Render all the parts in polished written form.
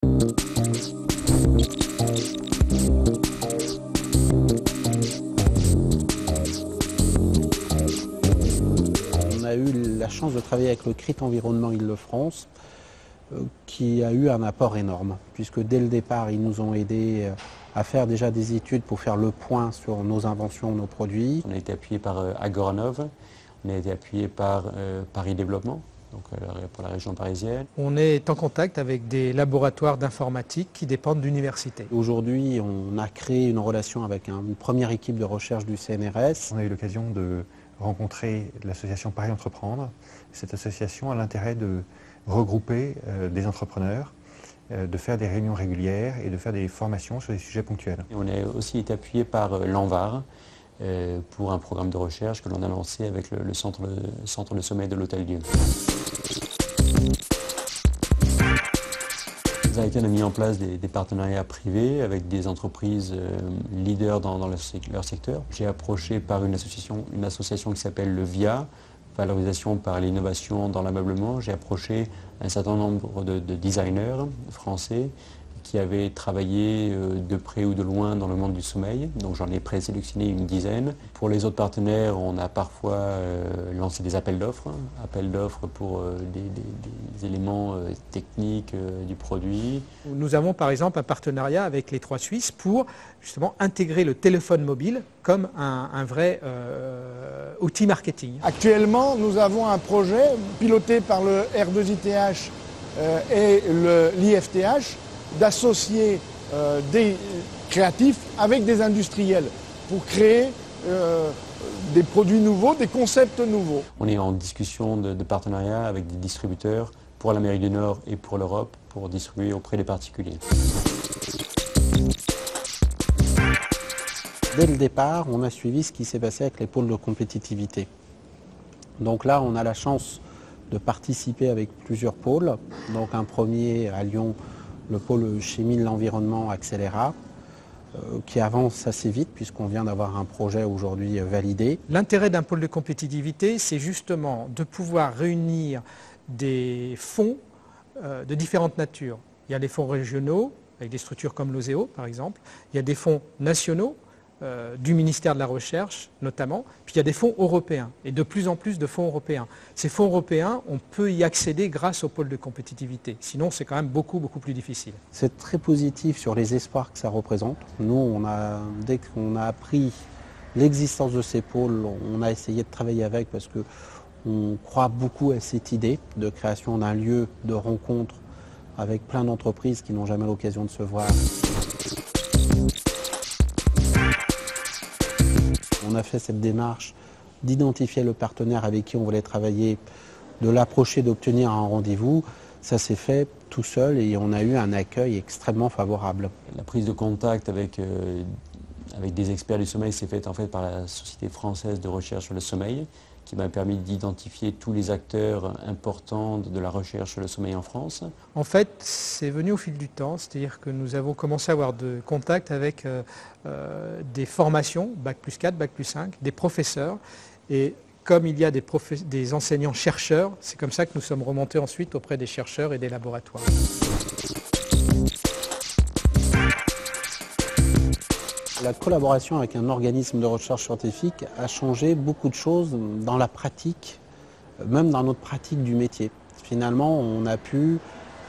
On a eu la chance de travailler avec le CRIT Environnement Île-de-France, qui a eu un apport énorme, puisque dès le départ, ils nous ont aidés à faire déjà des études pour faire le point sur nos inventions, nos produits. On a été appuyé par Agoranov, on a été appuyé par Paris Développement, donc pour la région parisienne. On est en contact avec des laboratoires d'informatique qui dépendent d'universités. Aujourd'hui, on a créé une relation avec une première équipe de recherche du CNRS. On a eu l'occasion de rencontrer l'association Paris Entreprendre. Cette association a l'intérêt de regrouper des entrepreneurs, de faire des réunions régulières et de faire des formations sur des sujets ponctuels. Et on a aussi été appuyé par l'ANVAR pour un programme de recherche que l'on a lancé avec le centre de sommeil de l'Hôtel-Dieu. Zyton a mis en place des partenariats privés avec des entreprises leaders dans leur secteur. J'ai approché par une association qui s'appelle le VIA, Valorisation par l'innovation dans l'ameublement. J'ai approché un certain nombre de designers français qui avaient travaillé de près ou de loin dans le monde du sommeil. Donc j'en ai présélectionné une dizaine. Pour les autres partenaires, on a parfois lancé des appels d'offres pour des éléments techniques du produit. Nous avons par exemple un partenariat avec les 3 Suisses pour justement intégrer le téléphone mobile comme un vrai outil marketing. Actuellement, nous avons un projet piloté par le R2ITH et l'IFTH d'associer des créatifs avec des industriels pour créer des produits nouveaux, des concepts nouveaux. On est en discussion de partenariat avec des distributeurs pour l'Amérique du Nord et pour l'Europe pour distribuer auprès des particuliers. Dès le départ, on a suivi ce qui s'est passé avec les pôles de compétitivité. Donc là, on a la chance de participer avec plusieurs pôles. Donc un premier à Lyon, le pôle chimie de l'environnement Accélera, qui avance assez vite puisqu'on vient d'avoir un projet aujourd'hui validé. L'intérêt d'un pôle de compétitivité, c'est justement de pouvoir réunir des fonds de différentes natures. Il y a des fonds régionaux, avec des structures comme l'OSEO par exemple. Il y a des fonds nationaux, du ministère de la Recherche notamment, puis il y a des fonds européens, et de plus en plus de fonds européens. Ces fonds européens, on peut y accéder grâce au pôle de compétitivité, sinon c'est quand même beaucoup plus difficile. C'est très positif sur les espoirs que ça représente. Nous, dès qu'on a appris l'existence de ces pôles, on a essayé de travailler avec parce qu'on croit beaucoup à cette idée de création d'un lieu de rencontre avec plein d'entreprises qui n'ont jamais l'occasion de se voir. On a fait cette démarche d'identifier le partenaire avec qui on voulait travailler, de l'approcher, d'obtenir un rendez-vous. Ça s'est fait tout seul et on a eu un accueil extrêmement favorable. La prise de contact avec des experts du sommeil s'est faite en fait par la Société française de recherche sur le sommeil, qui m'a permis d'identifier tous les acteurs importants de la recherche sur le sommeil en France. En fait, c'est venu au fil du temps, c'est-à-dire que nous avons commencé à avoir de contact avec des formations, Bac+4, Bac+5, des professeurs, et comme il y a des enseignants-chercheurs, c'est comme ça que nous sommes remontés ensuite auprès des chercheurs et des laboratoires. La collaboration avec un organisme de recherche scientifique a changé beaucoup de choses dans la pratique, même dans notre pratique du métier. Finalement, on a pu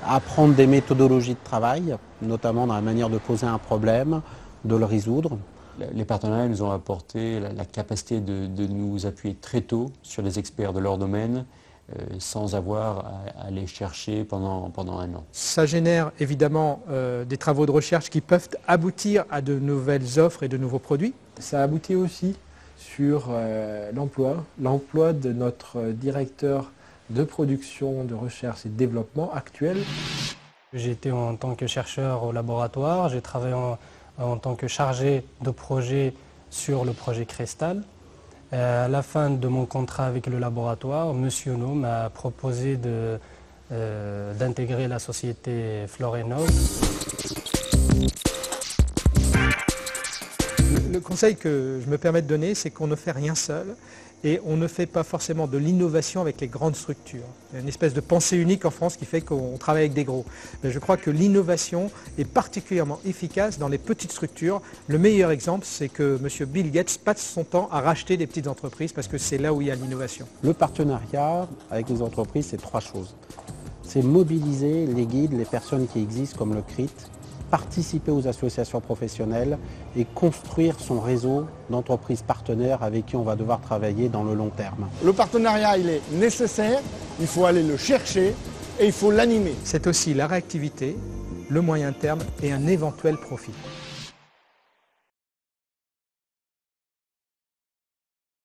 apprendre des méthodologies de travail, notamment dans la manière de poser un problème, de le résoudre. Les partenariats nous ont apporté la capacité de nous appuyer très tôt sur les experts de leur domaine, sans avoir à les chercher pendant un an. Ça génère évidemment des travaux de recherche qui peuvent aboutir à de nouvelles offres et de nouveaux produits. Ça aboutit aussi sur l'emploi de notre directeur de production, de recherche et de développement actuel. J'étais en tant que chercheur au laboratoire, j'ai travaillé en tant que chargé de projet sur le projet Cristal. À la fin de mon contrat avec le laboratoire, M. No m'a proposé d'intégrer la société Florenov. Le conseil que je me permets de donner, c'est qu'on ne fait rien seul et on ne fait pas forcément de l'innovation avec les grandes structures. Il y a une espèce de pensée unique en France qui fait qu'on travaille avec des gros. Mais je crois que l'innovation est particulièrement efficace dans les petites structures. Le meilleur exemple, c'est que M. Bill Gates passe son temps à racheter des petites entreprises parce que c'est là où il y a l'innovation. Le partenariat avec les entreprises, c'est 3 choses. C'est mobiliser les guides, les personnes qui existent comme le CRIT, participer aux associations professionnelles et construire son réseau d'entreprises partenaires avec qui on va devoir travailler dans le long terme. Le partenariat, il est nécessaire, il faut aller le chercher et il faut l'animer. C'est aussi la réactivité, le moyen terme et un éventuel profit.